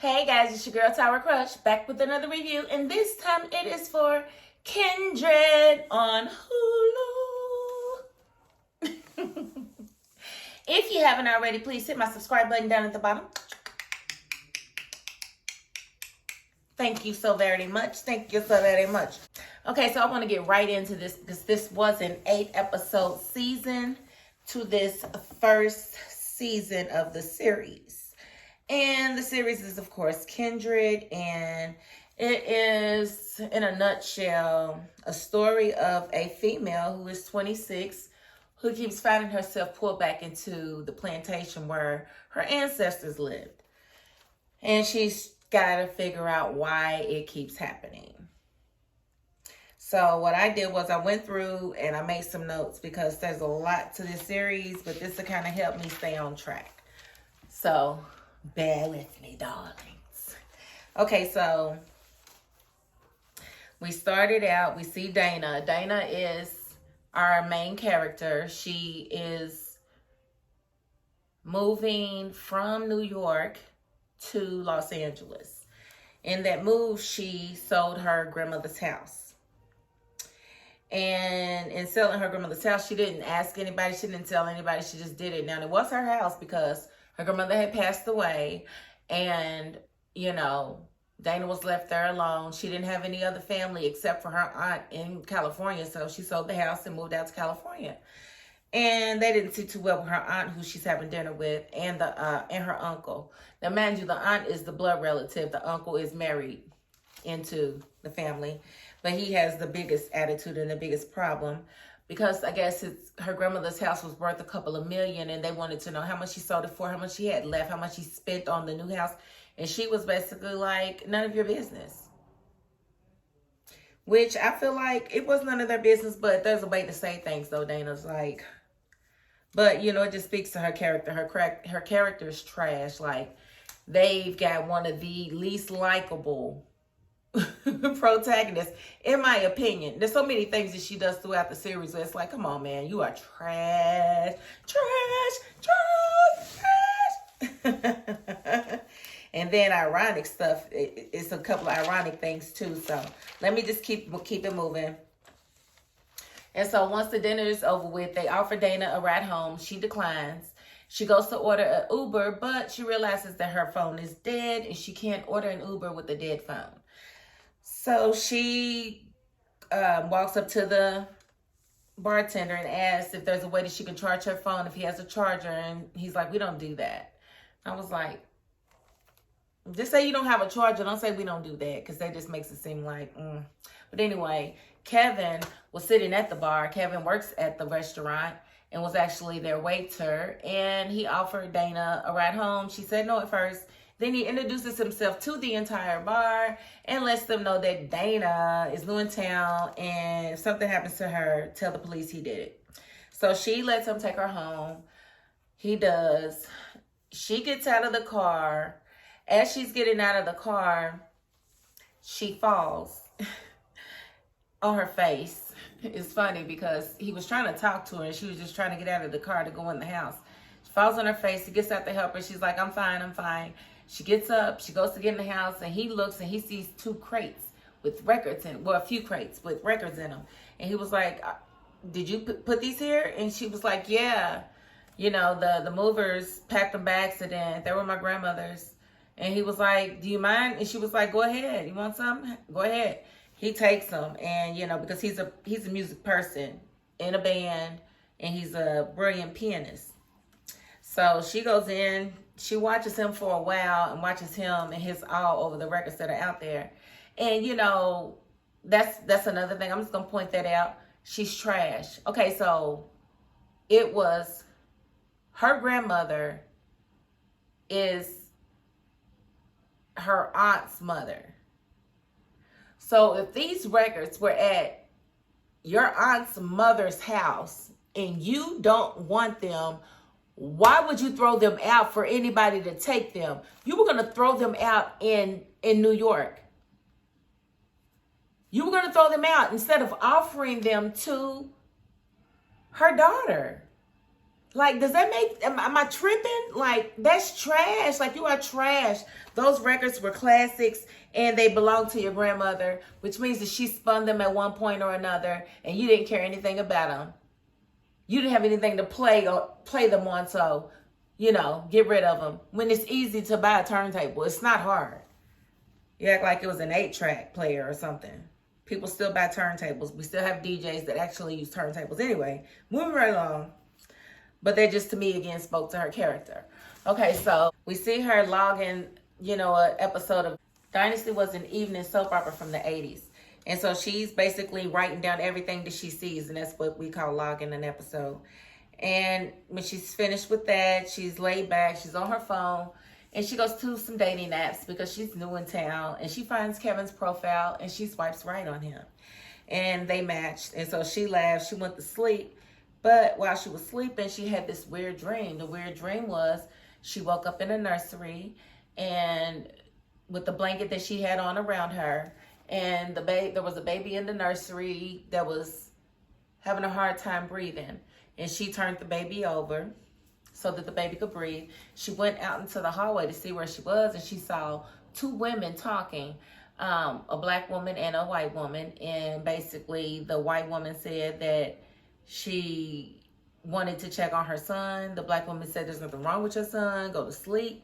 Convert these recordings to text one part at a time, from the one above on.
Hey guys, it's your girl Tower Crush back with another review, and this time it is for Kindred on Hulu. If you haven't already, please hit my subscribe button down at the bottom. Thank you so very much. Thank you so very much. Okay, so I want to get right into this because this was an 8-episode season to this first season of the series. And the series is, of course, Kindred, and it is, in a nutshell, a story of a female who is 26, who keeps finding herself pulled back into the plantation where her ancestors lived. And she's got to figure out why it keeps happening. So what I did was I went through and I made some notes because there's a lot to this series, but this will kind of help me stay on track. So bear with me, darlings. Okay, so we started out, we see Dana. Dana is our main character. She is moving from New York to Los Angeles. In that move, she sold her grandmother's house. And in selling her grandmother's house, she didn't ask anybody. She didn't tell anybody. She just did it. Now, it was her house because her grandmother had passed away, and, you know, Dana was left there alone. She didn't have any other family except for her aunt in California, so she sold the house and moved out to California. And they didn't see too well with her aunt, who she's having dinner with, and her uncle. Now, mind you, the aunt is the blood relative. The uncle is married into the family, but he has the biggest attitude and the biggest problem. Because I guess her grandmother's house was worth a couple of million, and they wanted to know how much she sold it for, how much she had left, how much she spent on the new house. And she was basically like, none of your business. Which I feel like it was none of their business, but there's a way to say things, though. Dana's like, but, you know, it just speaks to her character. Her character is trash. Like, they've got one of the least likable protagonist, in my opinion. There's so many things that she does throughout the series where it's like, come on, man, you are trash. And then ironic stuff. It's a couple of ironic things too. So let me just keep it moving. And so once the dinner is over with, they offer Dana a ride home. She declines. She goes to order an Uber, but she realizes that her phone is dead and she can't order an Uber with a dead phone. So she walks up to the bartender and asks if there's a way that she can charge her phone if he has a charger. And he's like, we don't do that. I was like, just say you don't have a charger. Don't say we don't do that, because that just makes it seem like, But anyway, Kevin was sitting at the bar. Kevin works at the restaurant and was actually their waiter. And he offered Dana a ride home. She said no at first. Then he introduces himself to the entire bar and lets them know that Dana is new in town, and if something happens to her, tell the police he did it. So she lets him take her home. He does. She gets out of the car. As she's getting out of the car, she falls on her face. It's funny because he was trying to talk to her and she was just trying to get out of the car to go in the house. She falls on her face. He gets out to help her. She's like, I'm fine, I'm fine. She gets up, she goes to get in the house, and he looks and he sees 2 crates with records in, well, a few crates with records in them. And he was like, did you put these here? And she was like, yeah. You know, the movers packed them by accident. They were my grandmother's. And he was like, do you mind? And she was like, go ahead. You want some? Go ahead. He takes them, and, you know, because he's a music person in a band, and he's a brilliant pianist. So she goes in, she watches him for a while and watches him and his all over the records that are out there. And, you know, that's another thing. I'm just going to point that out. She's trash. Okay, so it was her grandmother is her aunt's mother. So if these records were at your aunt's mother's house and you don't want them, why would you throw them out for anybody to take them? You were going to throw them out in New York. You were going to throw them out instead of offering them to her daughter. Like, does that make, am I tripping? Like, that's trash. Like, you are trash. Those records were classics and they belong to your grandmother, which means that she spun them at one point or another and you didn't care anything about them. You didn't have anything to play them on, so, you know, get rid of them. When it's easy to buy a turntable, it's not hard. You act like it was an 8-track player or something. People still buy turntables. We still have DJs that actually use turntables. Anyway, moving right along. But that just, to me, again, spoke to her character. Okay, so we see her logging, you know, an episode of Dynasty was an evening soap opera from the 80s. And so she's basically writing down everything that she sees, and that's what we call logging an episode. And when she's finished with that, she's laid back, she's on her phone, and she goes to some dating apps because she's new in town, and she finds Kevin's profile, and she swipes right on him. And they matched, and so she laughed, she went to sleep. But while she was sleeping, she had this weird dream. The weird dream was she woke up in a nursery and with the blanket that she had on around her, and there was a baby in the nursery that was having a hard time breathing. And she turned the baby over so that the baby could breathe. She went out into the hallway to see where she was, and she saw 2 women talking, a black woman and a white woman. And basically the white woman said that she wanted to check on her son. The black woman said, there's nothing wrong with your son, go to sleep.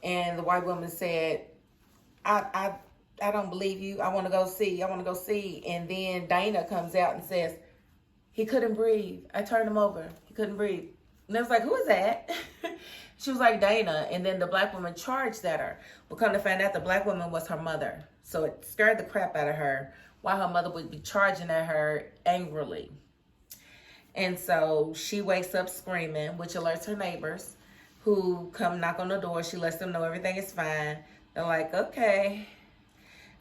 And the white woman said, I don't believe you. I want to go see. And then Dana comes out and says, he couldn't breathe. I turned him over. He couldn't breathe. And I was like, who is that? She was like, Dana. And then the black woman charged at her. Well, come to find out, the black woman was her mother. So it scared the crap out of her while her mother would be charging at her angrily. And so she wakes up screaming, which alerts her neighbors who come knock on the door. She lets them know everything is fine. They're like, okay.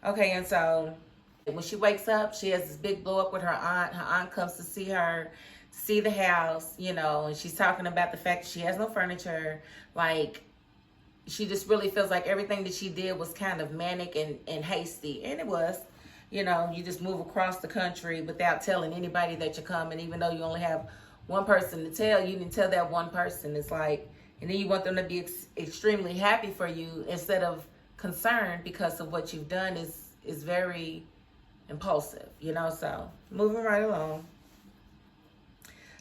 And so when she wakes up, she has this big blow up with her aunt. Her aunt comes to see her, see the house, you know, and she's talking about the fact that she has no furniture. Like, she just really feels like everything that she did was kind of manic and hasty. And it was. You know, you just move across the country without telling anybody that you're coming, even though you only have one person to tell. You didn't tell that one person. It's like, and then you want them to be extremely happy for you instead of concerned because of what you've done is very impulsive, you know. So moving right along.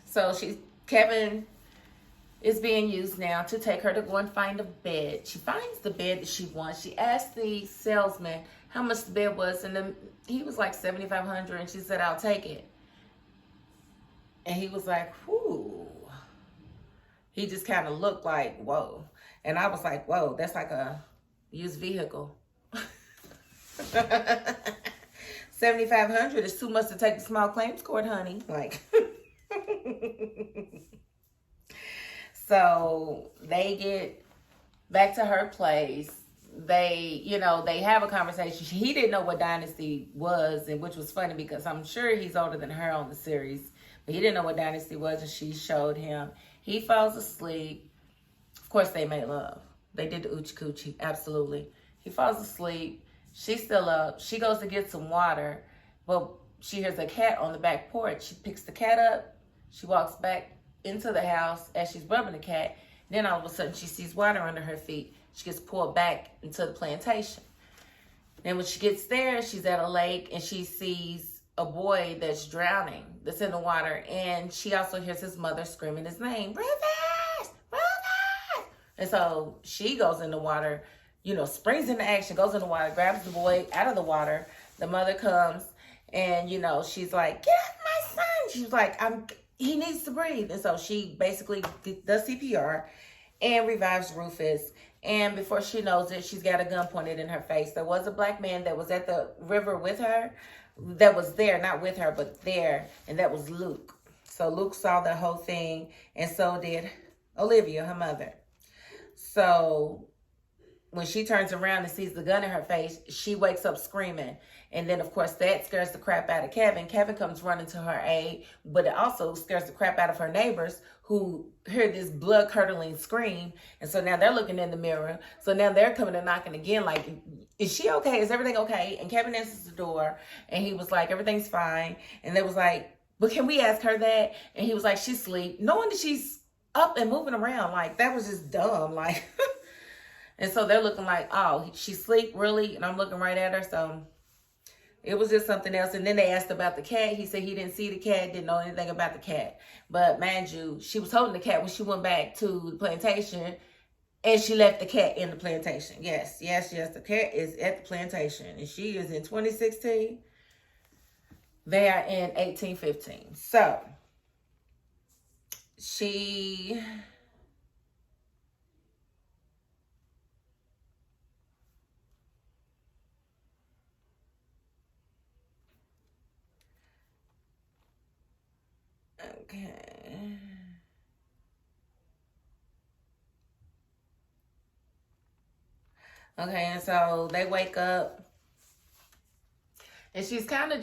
So Kevin is being used now to take her to go and find a bed. She finds the bed that she wants. She asked the salesman how much the bed was, and he was like $7,500, and she said, I'll take it. And he was like, whoo. He just kind of looked like, whoa. And I was like, whoa, that's like a used vehicle. $7,500 is too much to take to small claims court, honey. Like, so they get back to her place. They have a conversation. He didn't know what Dynasty was, and which was funny because I'm sure he's older than her on the series, but he didn't know what Dynasty was, and she showed him. He falls asleep. Of course, they made love. They did the oochie coochie, absolutely. He falls asleep. She's still up. She goes to get some water, but she hears a cat on the back porch. She picks the cat up. She walks back into the house as she's rubbing the cat. Then all of a sudden, she sees water under her feet. She gets pulled back into the plantation. Then when she gets there, she's at a lake and she sees a boy that's drowning, that's in the water. And she also hears his mother screaming his name, Rufus, Rufus. And so she goes in the water, you know, springs into action, goes in the water, grabs the boy out of the water. The mother comes and, you know, she's like, get out my son. She's like, he needs to breathe. And so she basically does CPR and revives Rufus. And before she knows it, she's got a gun pointed in her face. There was a black man that was at the river with her, that was there, not with her, but there, and that was Luke. So Luke saw the whole thing, and so did Olivia, her mother. So when she turns around and sees the gun in her face, she wakes up screaming. And then, of course, that scares the crap out of Kevin. Kevin comes running to her aid, but it also scares the crap out of her neighbors who hear this blood-curdling scream. And so now they're looking in the mirror. So now they're coming and knocking again like, is she okay? Is everything okay? And Kevin answers the door, and he was like, everything's fine. And they was like, but can we ask her that? And he was like, she's asleep. Knowing that she's up and moving around. Like, that was just dumb. Like, and so they're looking like, oh, she sleep really? And I'm looking right at her. So it was just something else. And then they asked about the cat. He said he didn't see the cat, didn't know anything about the cat. But mind you, she was holding the cat when she went back to the plantation. And she left the cat in the plantation. Yes. The cat is at the plantation. And she is in 2016. They are in 1815. So, she... Okay. Okay, and so they wake up. And she's kind of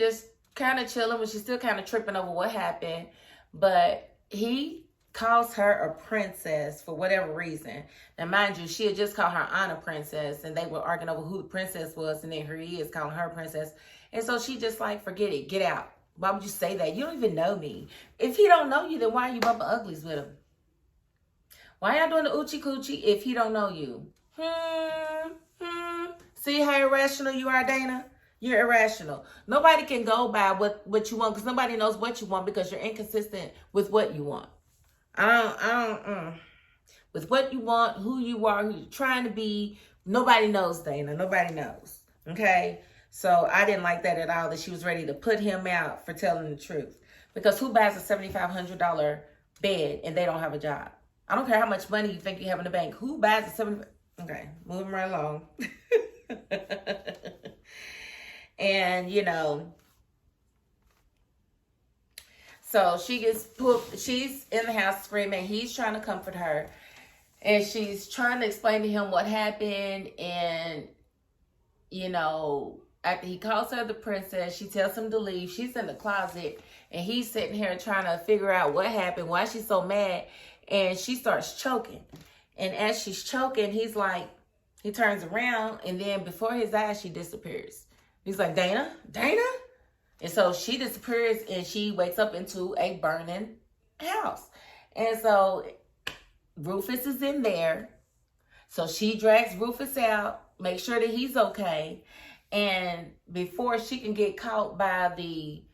chilling, but she's still kind of tripping over what happened. But he calls her a princess for whatever reason. Now, mind you, she had just called her aunt a princess, and they were arguing over who the princess was, and then here he is calling her a princess. And so she just like, forget it, get out. Why would you say that? You don't even know me. If he don't know you, then why are you bumping uglies with him? Why y'all doing the oochie coochie if he don't know you? See how irrational you are, Dana? You're irrational. Nobody can go by what you want because nobody knows what you want because you're inconsistent with what you want. With what you want, who you are, who you're trying to be, nobody knows, Dana. Nobody knows. Okay? So I didn't like that at all, that she was ready to put him out for telling the truth. Because who buys a $7,500 bed and they don't have a job? I don't care how much money you think you have in the bank. Who buys a $7,500? Okay, moving right along. And, you know, so she's in the house screaming. He's trying to comfort her. And she's trying to explain to him what happened. And, you know, after he calls her the princess, she tells him to leave. She's in the closet. And he's sitting here trying to figure out what happened, why she's so mad. And she starts choking. And as she's choking, he's like, he turns around. And then before his eyes, she disappears. He's like, Dana? And so she disappears and she wakes up into a burning house. And so Rufus is in there. So she drags Rufus out, makes sure that he's okay. And before she can get caught by the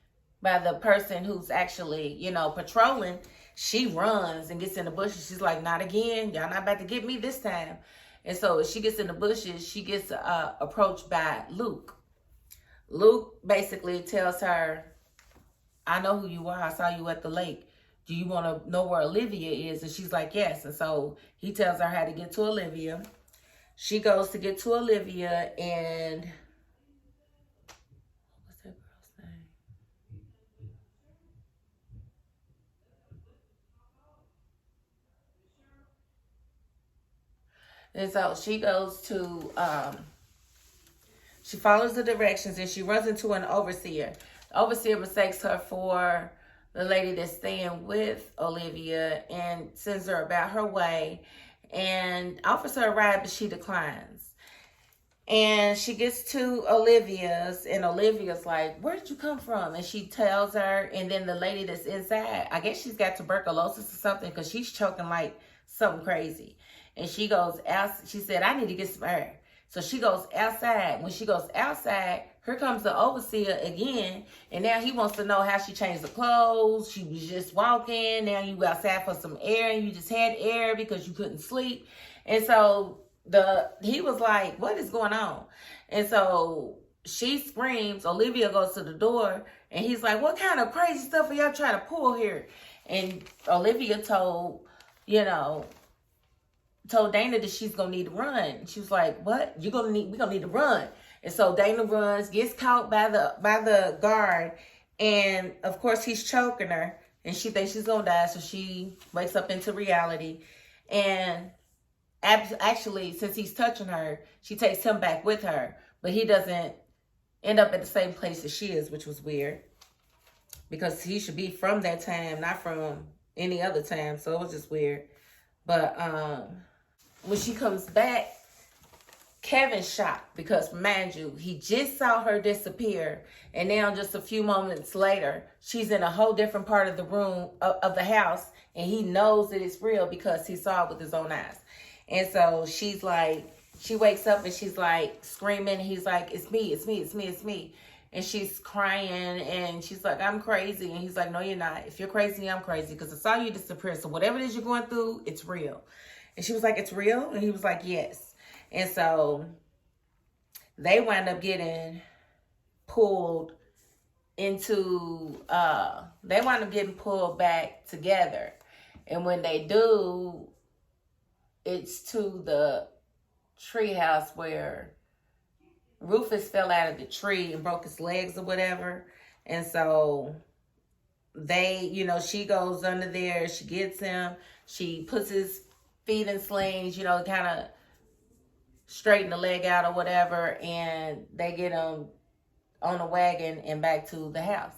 person who's actually, you know, patrolling, she runs and gets in the bushes. She's like, not again. Y'all not about to get me this time. And so as she gets in the bushes, she gets approached by Luke. Luke basically tells her, I know who you are. I saw you at the lake. Do you want to know where Olivia is? And she's like, yes. And so he tells her how to get to Olivia. She goes to get to Olivia, and what's that girl's name? And so she goes to, she follows the directions and she runs into an overseer. The overseer mistakes her for the lady that's staying with Olivia and sends her about her way and offers her a ride, but she declines. And she gets to Olivia's, and Olivia's like, where did you come from? And she tells her, and then the lady that's inside, I guess she's got tuberculosis or something because she's choking like something crazy. And she goes out, she said, I need to get some air. So she goes outside. When she goes outside, here comes the overseer again. And now he wants to know how she changed the clothes. She was just walking. Now you outside for some air and you just had air because you couldn't sleep. And so he was like, what is going on? And so she screams. Olivia goes to the door and he's like, what kind of crazy stuff are y'all trying to pull here? And Olivia told Dana that she's gonna need to run. She was like, what? We're gonna need to run. And so Dana runs, gets caught by the guard, and of course he's choking her, and she thinks she's gonna die, so she wakes up into reality. And actually, since he's touching her, she takes him back with her, but he doesn't end up at the same place as she is, which was weird. Because he should be from that time, not from any other time, so it was just weird. But when she comes back, Kevin's shocked because, mind you, he just saw her disappear, and now just a few moments later, she's in a whole different part of the room of the house, and he knows that it's real because he saw it with his own eyes. And so she's like, she wakes up and she's like screaming. He's like, it's me, it's me, it's me, it's me. And she's crying and she's like, I'm crazy. And he's like, no, you're not. If you're crazy, I'm crazy because I saw you disappear. So whatever it is you're going through, it's real. And she was like, it's real? And he was like, yes. And so they wind up getting pulled into, they wind up getting pulled back together. And when they do, it's to the treehouse where Rufus fell out of the tree and broke his legs or whatever. And so they, you know, she goes under there, she gets him, she puts his feet in slings, you know, kind of straighten the leg out or whatever, and they get him on a wagon and back to the house.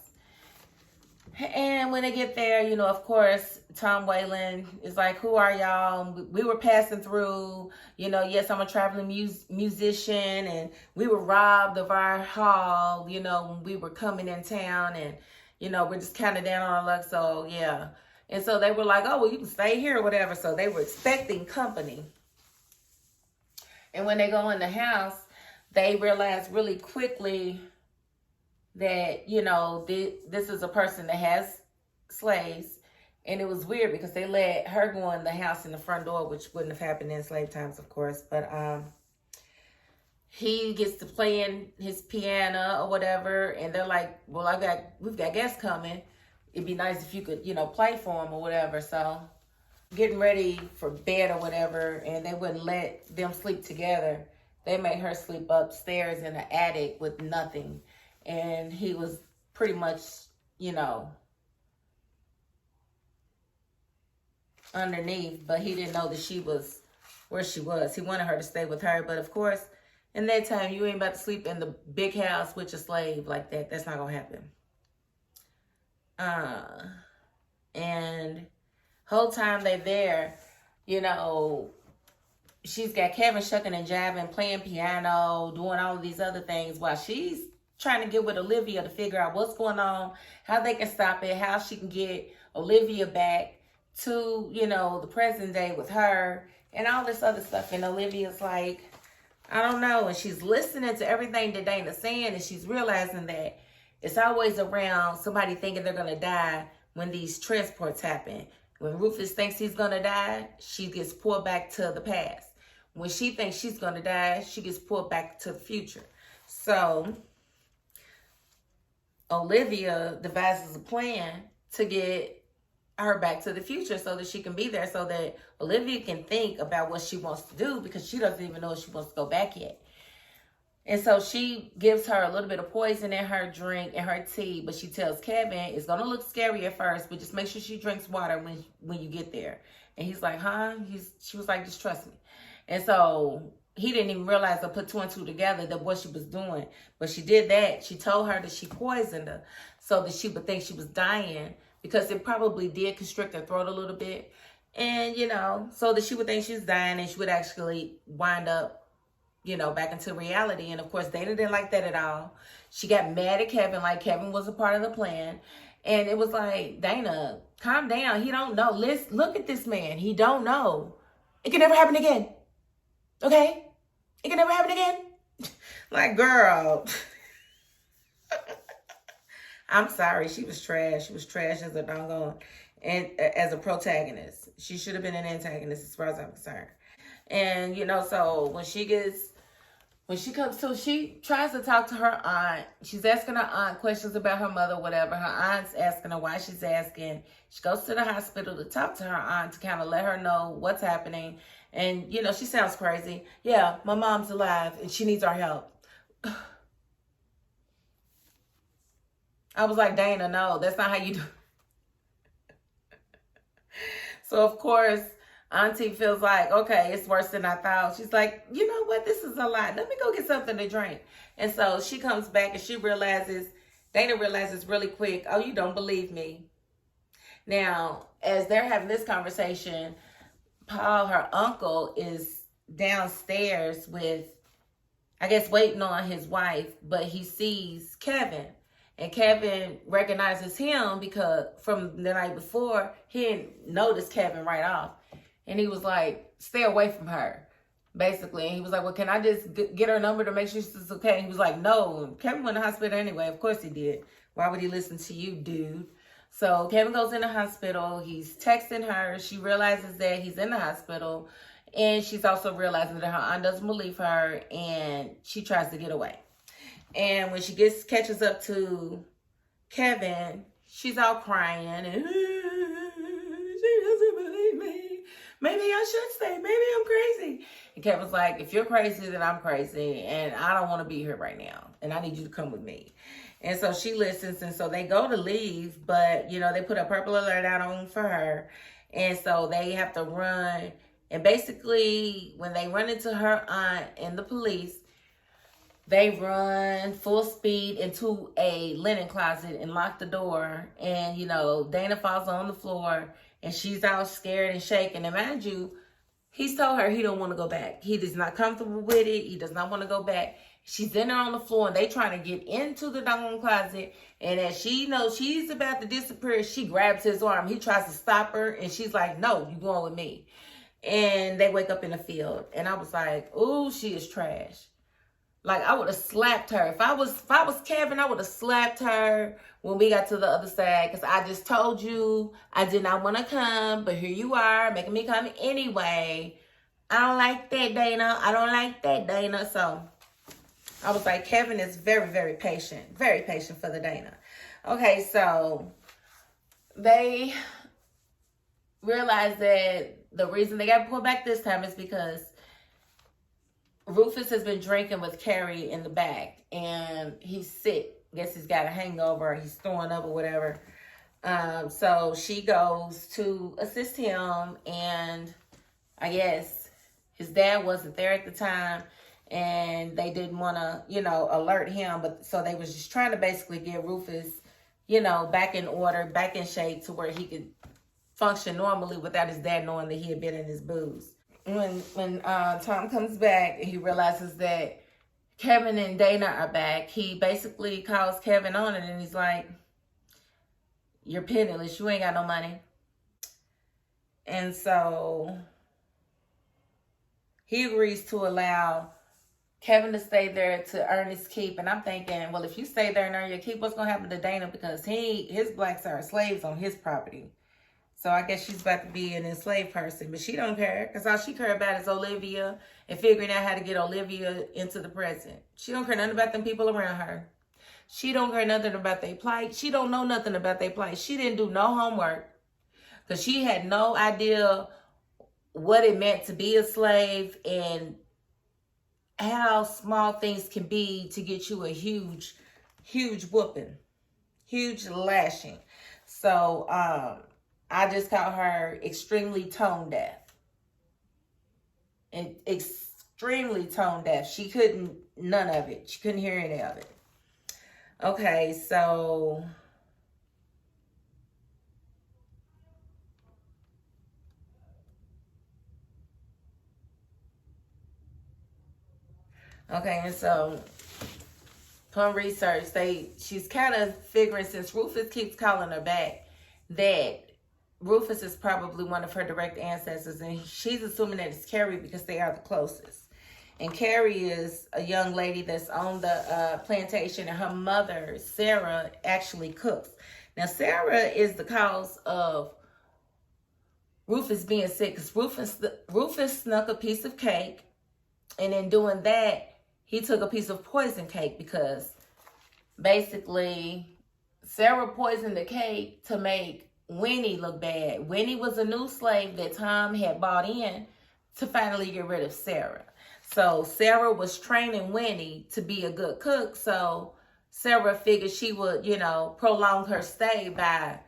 And when they get there, you know, of course, Tom Whalen is like, who are y'all? We were passing through, you know, yes, I'm a traveling musician, and we were robbed of our hall, you know, when we were coming in town, and, you know, we're just kind of down on our luck, so, yeah. And so they were like, oh, well, you can stay here or whatever, so they were expecting company. And when they go in the house, they realize really quickly that, you know, this is a person that has slaves. And it was weird because they let her go in the house in the front door, which wouldn't have happened in slave times, of course. But he gets to playing his piano or whatever. And they're like, well, we've got guests coming. It'd be nice if you could, you know, play for them or whatever. So getting ready for bed or whatever, and they wouldn't let them sleep together. They made her sleep upstairs in the attic with nothing. And he was pretty much, you know, underneath, but he didn't know that she was where she was. He wanted her to stay with her, but of course, in that time, you ain't about to sleep in the big house with your slave like that. That's not gonna happen. And whole time they there, you know, she's got Kevin shucking and jiving, playing piano, doing all of these other things while she's trying to get with Olivia to figure out what's going on, how they can stop it, how she can get Olivia back to, you know, the present day with her and all this other stuff. And Olivia's like, I don't know. And she's listening to everything that Dana's saying, and she's realizing that it's always around somebody thinking they're going to die when these transports happen. When Rufus thinks he's going to die, she gets pulled back to the past. When she thinks she's going to die, she gets pulled back to the future. So Olivia devises a plan to get her back to the future so that she can be there, so that Olivia can think about what she wants to do, because she doesn't even know if she wants to go back yet. And so she gives her a little bit of poison in her drink and her tea, but she tells Kevin it's going to look scary at first, but just make sure she drinks water when you get there. And he's like, huh? She was like, just trust me. And so he didn't even realize or put two and two together that what she was doing. But she did that. She told her that she poisoned her so that she would think she was dying, because it probably did constrict her throat a little bit. And, you know, so that she would think she was dying and she would actually wind up, you know, back into reality. And of course, Dana didn't like that at all. She got mad at Kevin, like Kevin was a part of the plan. And it was like, Dana, calm down. He don't know. Look at this man. He don't know. It can never happen again. Okay? It can never happen again. Like, girl. I'm sorry. She was trash. She was trash as a doggone, and as a protagonist. She should have been an antagonist as far as I'm concerned. And, you know, so when she comes to, she tries to talk to her aunt. She's asking her aunt questions about her mother, whatever. Her aunt's asking her why she's asking. She goes to the hospital to talk to her aunt to kind of let her know what's happening. And, you know, she sounds crazy. Yeah, my mom's alive and she needs our help. I was like, Dana, no, that's not how you do. So, of course, Auntie feels like, okay, it's worse than I thought. She's like, you know what? This is a lot. Let me go get something to drink. And so she comes back and Dana realizes really quick, oh, you don't believe me. Now, as they're having this conversation, Paul, her uncle, is downstairs with I guess, waiting on his wife, but he sees Kevin. And Kevin recognizes him because from the night before, he didn't notice Kevin right off. And he was like, stay away from her, basically. And he was like, well, can I just get her number to make sure she's okay? And he was like, no. Kevin went to the hospital anyway. Of course he did. Why would he listen to you, dude? So Kevin goes in the hospital. He's texting her. She realizes that he's in the hospital. And she's also realizing that her aunt doesn't believe her. And she tries to get away. And when she catches up to Kevin, she's all crying and she doesn't believe me. Maybe I should stay. Maybe I'm crazy. And Kevin's like, if you're crazy, then I'm crazy. And I don't want to be here right now. And I need you to come with me. And so she listens. And so they go to leave. But, you know, they put a purple alert out on for her. And so they have to run. And basically, when they run into her aunt and the police, they run full speed into a linen closet and lock the door. And, you know, Dana falls on the floor and she's all scared and shaking. And mind you, he's told her he don't want to go back. He is not comfortable with it. He does not want to go back. She's in there on the floor and they trying to get into the doggone closet. And as she knows she's about to disappear, she grabs his arm. He tries to stop her and she's like, no, you going with me. And they wake up in the field. And I was like, ooh, she is trash. Like, I would have slapped her. If I was Kevin, I would have slapped her when we got to the other side. Because I just told you I did not want to come. But here you are, making me come anyway. I don't like that, Dana. I don't like that, Dana. So, I was like, Kevin is very, very patient. Very patient for the Dana. Okay, so they realized that the reason they got pulled back this time is because Rufus has been drinking with Carrie in the back, and he's sick. Guess he's got a hangover, or he's throwing up or whatever. So she goes to assist him, and I guess his dad wasn't there at the time, and they didn't want to, you know, alert him. But so they was just trying to basically get Rufus, you know, back in order, back in shape to where he could function normally without his dad knowing that he had been in his booze. When Tom comes back and he realizes that Kevin and Dana are back, he basically calls Kevin on it and he's like, you're penniless, you ain't got no money. And so he agrees to allow Kevin to stay there to earn his keep. And I'm thinking, well, if you stay there and earn your keep, what's going to happen to Dana? Because his blacks are slaves on his property. So I guess she's about to be an enslaved person, but she don't care because all she care about is Olivia and figuring out how to get Olivia into the present. She don't care nothing about them people around her. She don't care nothing about their plight. She don't know nothing about their plight. She didn't do no homework because she had no idea what it meant to be a slave and how small things can be to get you a huge, huge whooping, huge lashing. So, I just call her extremely tone deaf. And extremely tone deaf. She couldn't, none of it. She couldn't hear any of it. Okay, so okay, and so upon research, she's kind of figuring, since Rufus keeps calling her back, that Rufus is probably one of her direct ancestors, and she's assuming that it's Carrie because they are the closest. And Carrie is a young lady that's on the plantation, and her mother, Sarah, actually cooks. Now, Sarah is the cause of Rufus being sick because Rufus snuck a piece of cake, and in doing that, he took a piece of poison cake because basically Sarah poisoned the cake to make Winnie look bad. Winnie was a new slave that Tom had bought in to finally get rid of Sarah. So Sarah was training Winnie to be a good cook. So Sarah figured she would, you know, prolong her stay by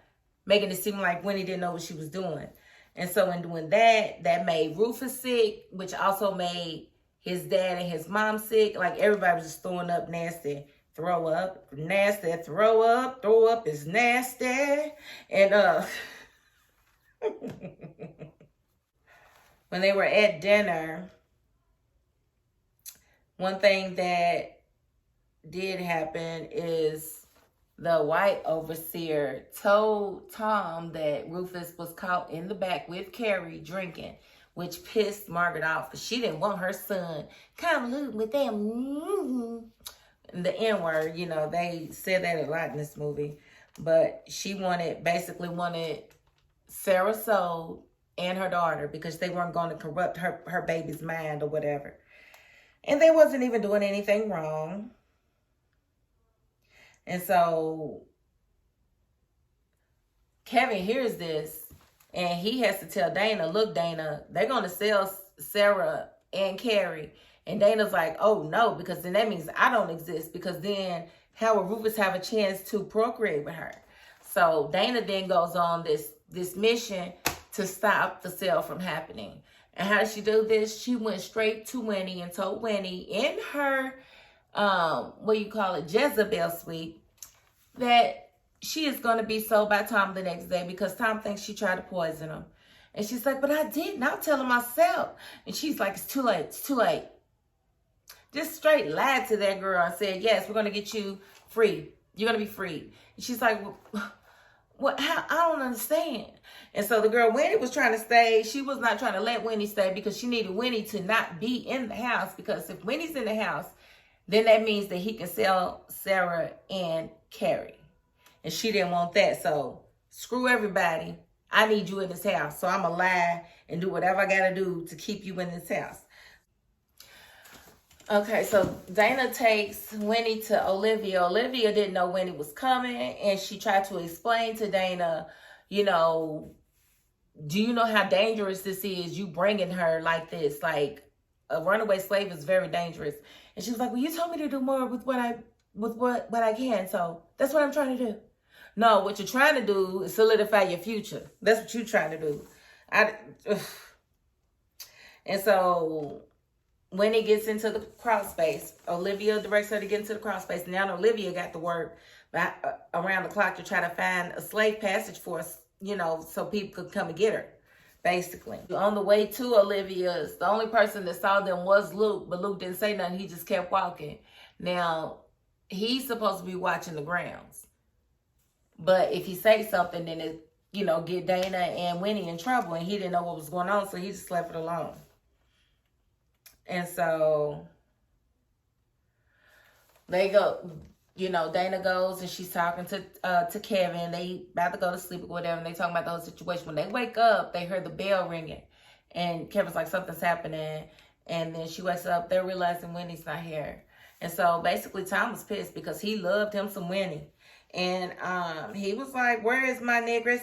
making it seem like Winnie didn't know what she was doing. And so in doing that, that made Rufus sick, which also made his dad and his mom sick. Like everybody was just throwing up nasty. Throw up, nasty, throw up is nasty. And when they were at dinner, one thing that did happen is the white overseer told Tom that Rufus was caught in the back with Carrie drinking, which pissed Margaret off because she didn't want her son convoluting with them. The N word, you know, they said that a lot in this movie. But she basically wanted Sarah sold and her daughter because they weren't going to corrupt her baby's mind or whatever. And they wasn't even doing anything wrong. And so Kevin hears this and he has to tell Dana, look, Dana, they're going to sell Sarah and Carrie. And Dana's like, oh, no, because then that means I don't exist, because then how will Rufus have a chance to procreate with her? So Dana then goes on this mission to stop the sale from happening. And how did she do this? She went straight to Winnie and told Winnie in her, Jezebel suite, that she is going to be sold by Tom the next day because Tom thinks she tried to poison him. And she's like, but I didn't. I'll tell him myself. And she's like, it's too late. It's too late. Just straight lied to that girl and said, yes, we're going to get you free. You're going to be free. And she's like, what? How? I don't understand. And so the girl, Winnie, was trying to stay. She was not trying to let Winnie stay because she needed Winnie to not be in the house. Because if Winnie's in the house, then that means that he can sell Sarah and Carrie. And she didn't want that. So screw everybody. I need you in this house. So I'm going to lie and do whatever I got to do to keep you in this house. Okay, so Dana takes Winnie to Olivia. Olivia didn't know Winnie was coming, and she tried to explain to Dana, you know, do you know how dangerous this is, you bringing her like this? Like, a runaway slave is very dangerous. And she was like, well, you told me to do more with what I can, so that's what I'm trying to do. No, what you're trying to do is solidify your future. That's what you're trying to do. And so when it gets into the crawl space, Olivia directs her to get into the crawl space. Now Olivia got to work around the clock to try to find a slave passage for us, you know, so people could come and get her, basically. On the way to Olivia's, the only person that saw them was Luke, but Luke didn't say nothing. He just kept walking. Now, he's supposed to be watching the grounds. But if he says something, then it, you know, get Dana and Winnie in trouble, and he didn't know what was going on, so he just left it alone. And so they go, you know, Dana goes and she's talking to Kevin. They about to go to sleep or whatever, and they talking about the whole situation. When they wake up, they heard the bell ringing, and Kevin's like, something's happening. And then she wakes up, they're realizing Winnie's not here. And so basically Tom was pissed because he loved him some Winnie. And he was like, where is my negress?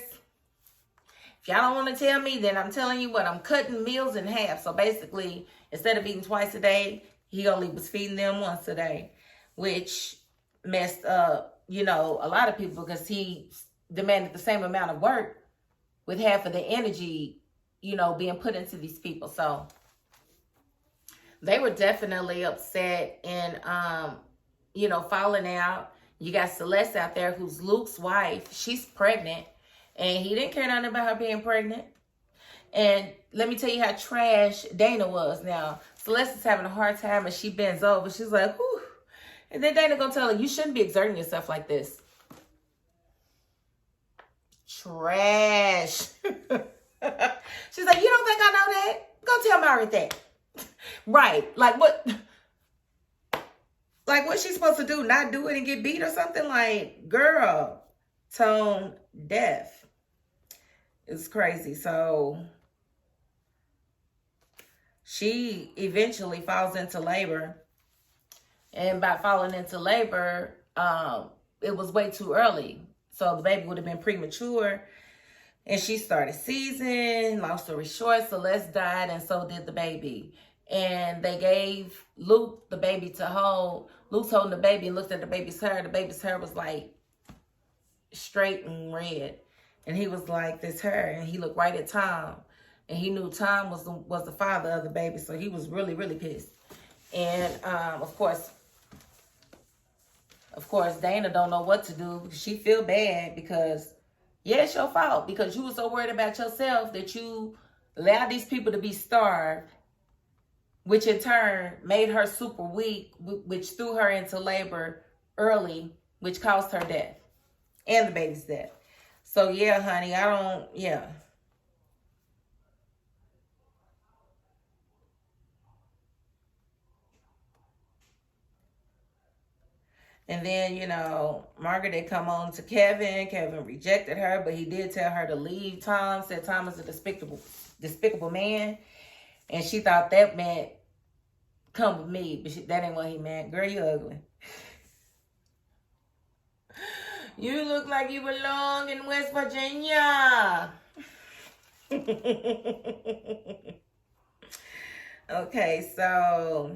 If y'all don't want to tell me, then I'm telling you what, I'm cutting meals in half. So basically, instead of eating twice a day, he only was feeding them once a day, which messed up, you know, a lot of people because he demanded the same amount of work with half of the energy, you know, being put into these people. So they were definitely upset and, you know, falling out. You got Celeste out there who's Luke's wife. She's pregnant. And he didn't care nothing about her being pregnant. And let me tell you how trash Dana was. Now, Celeste is having a hard time and she bends over. She's like, whew. And then Dana gonna tell her, you shouldn't be exerting yourself like this. Trash. She's like, you don't think I know that? Go tell Margaret that. Right. Like what? Like what's she supposed to do? Not do it and get beat or something? Like, girl, tone deaf. It's crazy. So she eventually falls into labor. And by falling into labor, it was way too early. So the baby would have been premature. And she started seizing. Long story short, Celeste died and so did the baby. And they gave Luke the baby to hold. Luke's holding the baby and looked at the baby's hair. The baby's hair was like straight and red. And he was like, this her. And he looked right at Tom. And he knew Tom was the father of the baby. So he was really, really pissed. And, of course, Dana don't know what to do. Because she feel bad because, yeah, it's your fault. Because you were so worried about yourself that you allowed these people to be starved which in turn made her super weak, which threw her into labor early, which caused her death and the baby's death. So yeah, honey, yeah. And then, Margaret had come on to Kevin. Kevin rejected her, but he did tell her to leave Tom, said Tom was a despicable man. And she thought that meant come with me, but that ain't what he meant. Girl, you ugly. You look like you belong in West Virginia. Okay, so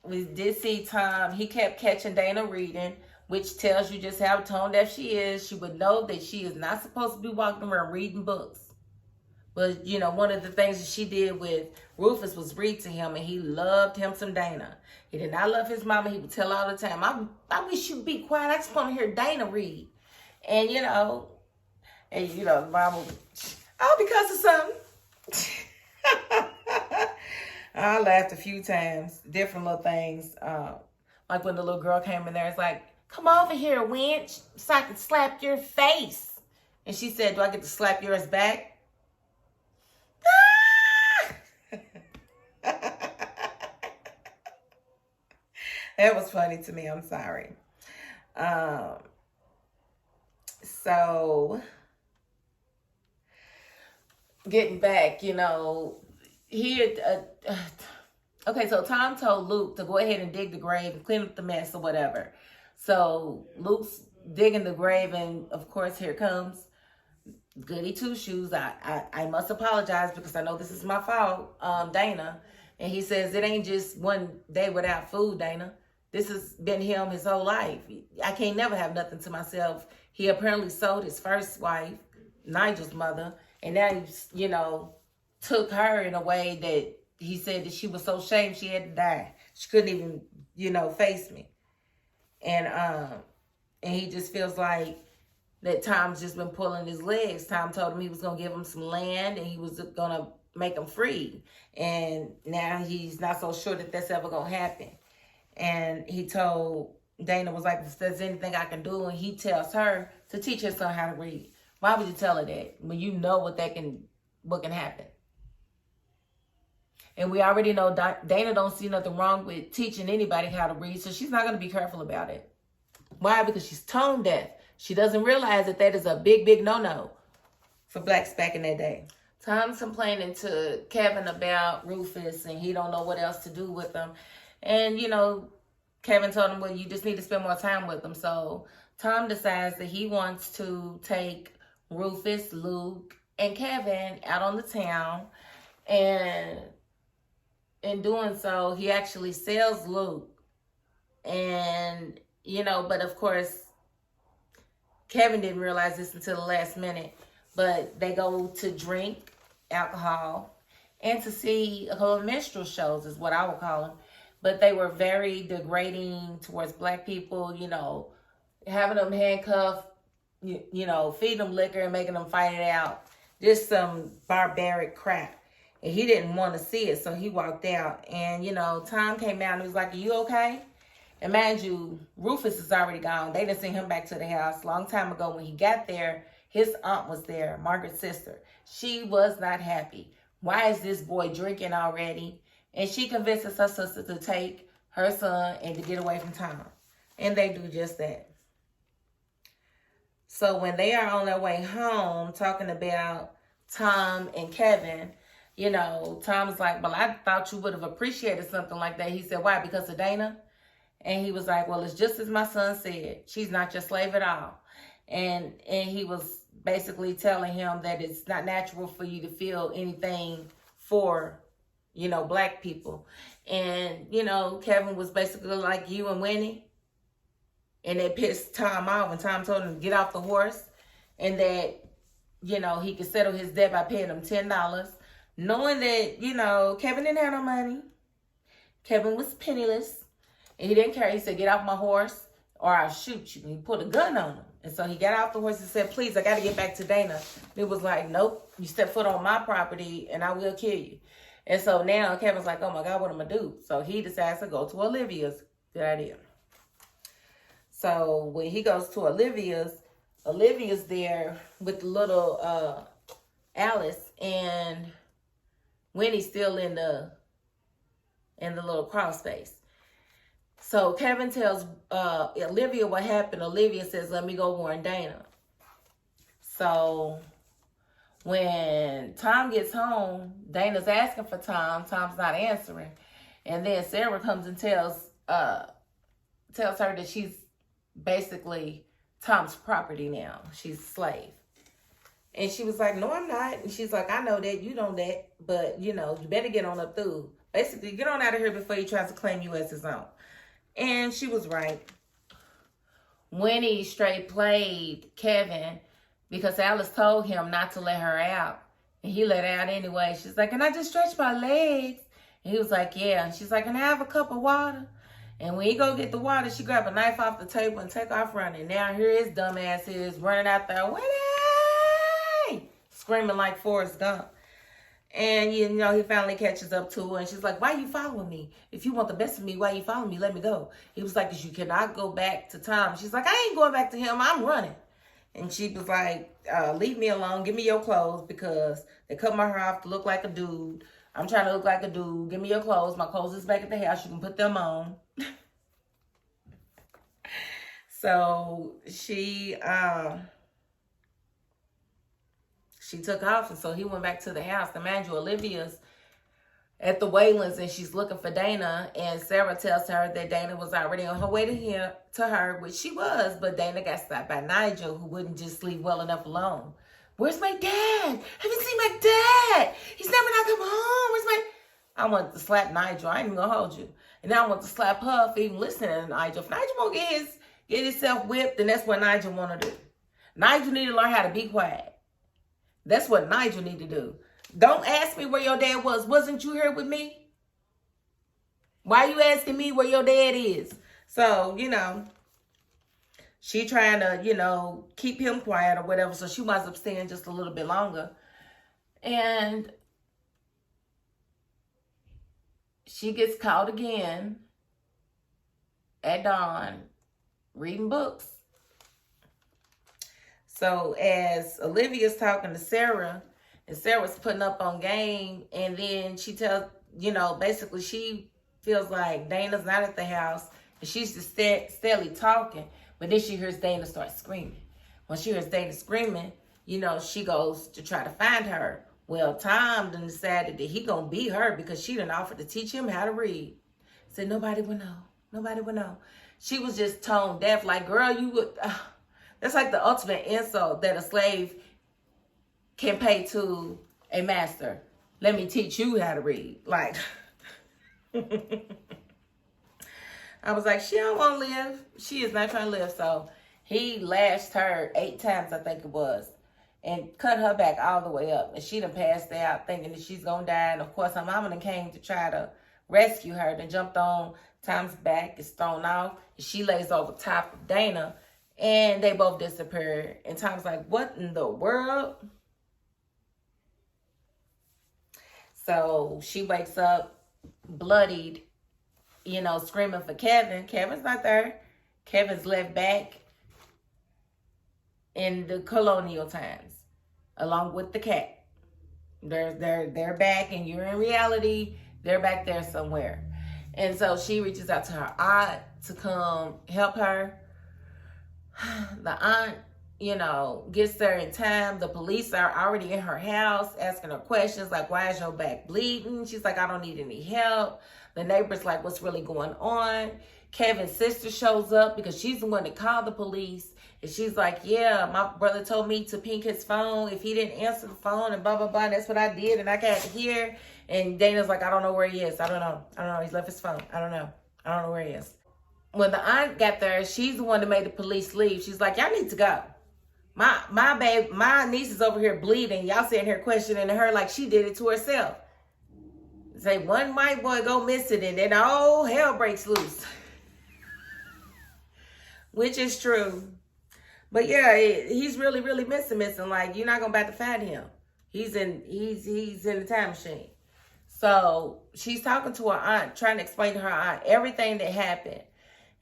we did see Tom. He kept catching Dana reading, which tells you just how tone deaf she is. She would know that she is not supposed to be walking around reading books. But, one of the things that she did with Rufus was read to him, and he loved him some Dana. He did not love his mama. He would tell all the time, I wish you'd be quiet. I just want to hear Dana read. And, the mama would, because of something. I laughed a few times, different little things. Like when the little girl came in there, it's like, come over here, wench, so I can slap your face. And she said, do I get to slap yours back? That was funny to me. I'm sorry. So getting back, he had, okay, so Tom told Luke to go ahead and dig the grave and clean up the mess or whatever. So Luke's digging the grave, and of course, here comes Goody Two Shoes. I must apologize because I know this is my fault, Dana. And he says, it ain't just one day without food, Dana. This has been him his whole life. I can't never have nothing to myself. He apparently sold his first wife, Nigel's mother, and now he's, took her in a way that he said that she was so ashamed she had to die. She couldn't even, face me. And he just feels like that Tom's just been pulling his legs. Tom told him he was going to give him some land and he was going to make him free. And now he's not so sure that that's ever going to happen. And he told Dana, was like, if there's anything I can do, and he tells her to teach her son how to read. Why would you tell her that when you know what can happen? And we already know Dana don't see nothing wrong with teaching anybody how to read, so she's not going to be careful about it. Why? Because she's tone deaf. She doesn't realize that is a big, big no-no for blacks back in that day. Tom's complaining to Kevin about Rufus, and he don't know what else to do with him. And, Kevin told him, well, you just need to spend more time with him. So Tom decides that he wants to take Rufus, Luke, and Kevin out on the town. And in doing so, he actually sells Luke. And, but of course, Kevin didn't realize this until the last minute. But they go to drink alcohol and to see a couple of minstrel shows is what I would call them. But they were very degrading towards black people, having them handcuffed, feeding them liquor and making them fight it out. Just some barbaric crap. And he didn't want to see it, so he walked out. And, Tom came out and he was like, are you okay? And mind you, Rufus is already gone. They didn't send him back to the house. Long time ago when he got there, his aunt was there, Margaret's sister. She was not happy. Why is this boy drinking already? And she convinces her sister to take her son and to get away from Tom. And they do just that. So when they are on their way home talking about Tom and Kevin, Tom's like, well, I thought you would have appreciated something like that. He said, why? Because of Dana? And he was like, well, it's just as my son said. She's not your slave at all. And he was basically telling him that it's not natural for you to feel anything for black people. And, Kevin was basically like you and Winnie. And it pissed Tom off. And Tom told him to get off the horse. And that, he could settle his debt by paying him $10. Knowing that, Kevin didn't have no money. Kevin was penniless. And he didn't care. He said, get off my horse or I'll shoot you. And he put a gun on him. And so he got off the horse and said, please, I got to get back to Dana. It was like, nope, you step foot on my property and I will kill you. And so now Kevin's like, oh my God, what am I going to do? So he decides to go to Olivia's. Good idea. So when he goes to Olivia's there with the little Alice, and Winnie's still in the little crawl space. So Kevin tells Olivia what happened. Olivia says, let me go warn Dana. So when Tom gets home, Dana's asking for Tom. Tom's not answering. And then Sarah comes and tells her that she's basically Tom's property now. She's a slave. And she was like, no, I'm not. And she's like, I know that. You know that. But, you better get on up through. Basically, get on out of here before he tries to claim you as his own. And she was right. Winnie straight played Kevin because Alice told him not to let her out. And he let her out anyway. She's like, can I just stretch my legs? And he was like, yeah. And she's like, can I have a cup of water? And when he go get the water, she grabbed a knife off the table and take off running. Now here his dumb ass is running out there, Winnie! Screaming like Forrest Gump. And, he finally catches up to her. And she's like, why you following me? If you want the best of me, why you following me? Let me go. He was like, because you cannot go back to Tom. She's like, I ain't going back to him. I'm running. And she was like, leave me alone. Give me your clothes because they cut my hair off to look like a dude. I'm trying to look like a dude. Give me your clothes. My clothes is back at the house. You can put them on. So she took off, and so he went back to the house. And mind you, Olivia's at the Waylands, and she's looking for Dana. And Sarah tells her that Dana was already on her way to her, which she was. But Dana got stopped by Nigel, who wouldn't just leave well enough alone. Where's my dad? Haven't seen my dad. He's never not come home. Where's my... I want to slap Nigel. I ain't even gonna hold you. And now I want to slap her for even listening to Nigel. If Nigel won't get himself whipped, then that's what Nigel want to do. Nigel need to learn how to be quiet. That's what Nigel need to do. Don't ask me where your dad was. Wasn't you here with me? Why are you asking me where your dad is? So, she trying to, keep him quiet or whatever. So she winds up staying just a little bit longer. And she gets caught again at dawn reading books. So as Olivia's talking to Sarah, and Sarah's putting up on game, and then she tells, basically she feels like Dana's not at the house, and she's just steadily talking, but then she hears Dana start screaming. When she hears Dana screaming, she goes to try to find her. Well, Tom then decided that he gonna beat her because she done offered to teach him how to read. Said nobody would know. Nobody would know. She was just tone deaf, like, girl, you would... That's like the ultimate insult that a slave can pay to a master. Let me teach you how to read. Like, I was like, she don't want to live. She is not trying to live. So he lashed her 8 times, I think it was, and cut her back all the way up. And she done passed out thinking that she's going to die. And, of course, her mama done came to try to rescue her. Then jumped on Tom's back, is thrown off. And she lays over top of Dana. And they both disappear. And Tom's like, what in the world? So she wakes up bloodied, screaming for Kevin. Kevin's not there. Kevin's left back in the colonial times, along with the cat. They're back, and you're in reality. They're back there somewhere. And so she reaches out to her aunt to come help her. The aunt, gets there in time. The police are already in her house asking her questions like, why is your back bleeding? She's like, I don't need any help. The neighbor's like, what's really going on? Kevin's sister shows up because she's the one that called the police. And she's like, yeah, my brother told me to ping his phone if he didn't answer the phone and blah, blah, blah. And that's what I did. And I can't hear. And Dana's like, I don't know where he is. I don't know. He's left his phone. I don't know where he is. When the aunt got there, she's the one that made the police leave. She's like, y'all need to go. My niece is over here bleeding. Y'all sitting here questioning her like she did it to herself. Say one white boy go missing and then hell breaks loose. Which is true. But yeah, he's really, really missing. Like, you're not gonna about to find him. He's in the time machine. So she's talking to her aunt, trying to explain to her aunt everything that happened.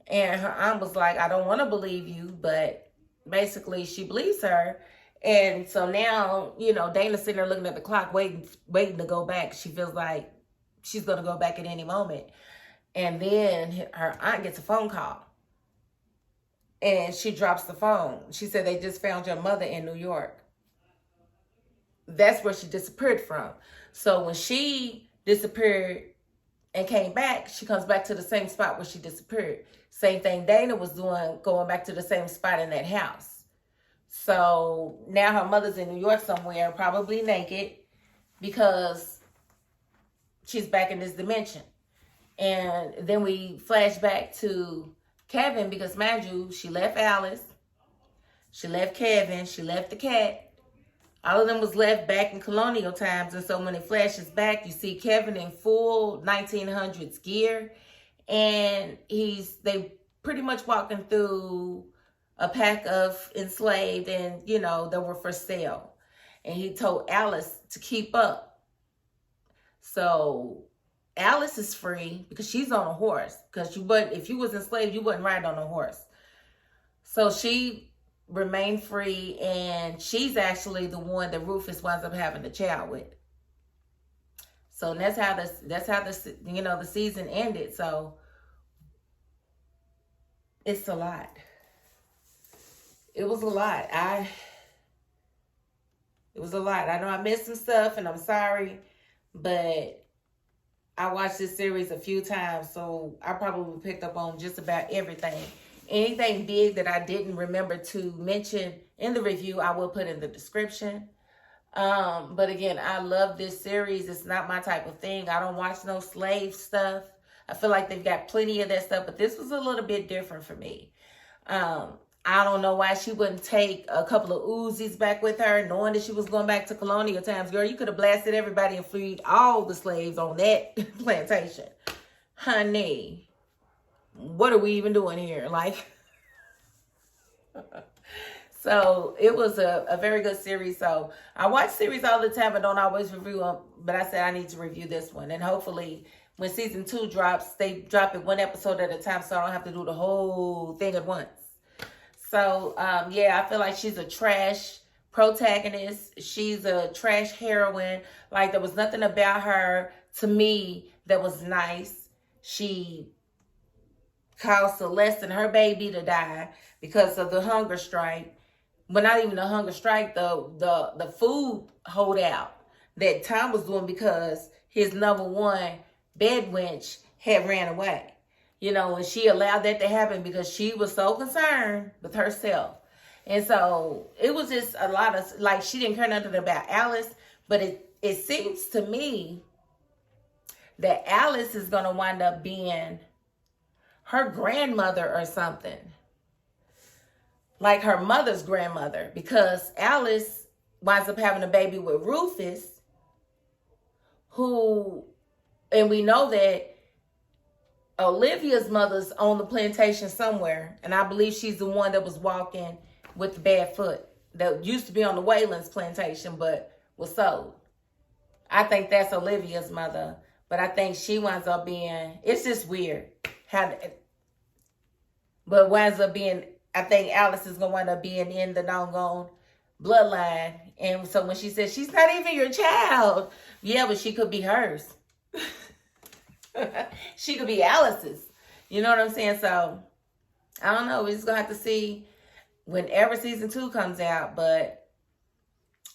And her aunt was like, I don't want to believe you, but basically she believes her. And so now, Dana's sitting there looking at the clock, waiting to go back. She feels like she's going to go back at any moment. And then her aunt gets a phone call. And she drops the phone. She said, they just found your mother in New York. That's where she disappeared from. So when she disappeared and came back, she comes back to the same spot where she disappeared. Same thing Dana was doing, going back to the same spot in that house. So now her mother's in New York somewhere, probably naked, because she's back in this dimension. And then we flash back to Kevin, because mind you, she left Alice, she left Kevin, she left the cat. All of them was left back in colonial times. And so when it flashes back, you see Kevin in full 1900s gear. And they pretty much walking through a pack of enslaved, and, they were for sale. And he told Alice to keep up. So Alice is free because she's on a horse. Because if you was enslaved, you wouldn't ride on a horse. So she remain free, and she's actually the one that Rufus winds up having a child with. So that's how the season ended. So it's a lot. It was a lot. It was a lot. I know I missed some stuff, and I'm sorry, but I watched this series a few times, so I probably picked up on just about everything. Anything big that I didn't remember to mention in the review, I will put in the description. But again, I love this series. It's not my type of thing. I don't watch no slave stuff. I feel like they've got plenty of that stuff, but this was a little bit different for me. I don't know why she wouldn't take a couple of Uzis back with her, knowing that she was going back to colonial times. Girl, you could have blasted everybody and freed all the slaves on that plantation. Honey, what are we even doing here? Like, so it was a very good series. So I watch series all the time. I don't always review them, but I said I need to review this one. And hopefully when season 2 drops, they drop it one episode at a time, so I don't have to do the whole thing at once. So, yeah, I feel like she's a trash protagonist. She's a trash heroine. Like, there was nothing about her, to me, that was nice. She caused Celeste and her baby to die because of the hunger strike. But not even the hunger strike, the food holdout that Tom was doing because his number one bed wench had ran away. And she allowed that to happen because she was so concerned with herself. And so it was just a lot of, like, she didn't care nothing about Alice, but it seems to me that Alice is going to wind up being her grandmother or something. Like her mother's grandmother, because Alice winds up having a baby with Rufus, and we know that Olivia's mother's on the plantation somewhere, and I believe she's the one that was walking with the bad foot that used to be on the Wayland's plantation but was sold. I think that's Olivia's mother, but I think she winds up being, it's just weird but winds up being, I think Alice is going to wind up being in the doggone bloodline. And so when she says she's not even your child, yeah, but she could be hers. She could be Alice's. You know what I'm saying? So, I don't know. We're just going to have to see whenever season 2 comes out. But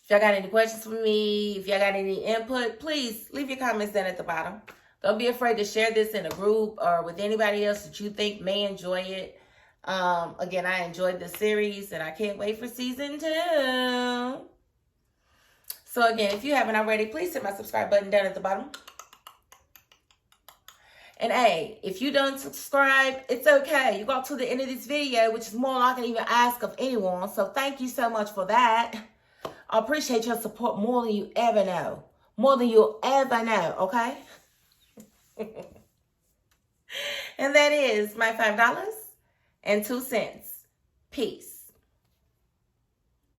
if y'all got any questions for me, if y'all got any input, please leave your comments down at the bottom. Don't be afraid to share this in a group or with anybody else that you think may enjoy it. Again, I enjoyed the series and I can't wait for season 2. So again, if you haven't already, please hit my subscribe button down at the bottom. And hey, if you don't subscribe, it's okay. You got to the end of this video, which is more than I can even ask of anyone. So thank you so much for that. I appreciate your support more than you ever know. More than you'll ever know, okay? And that is my $5.02. Peace.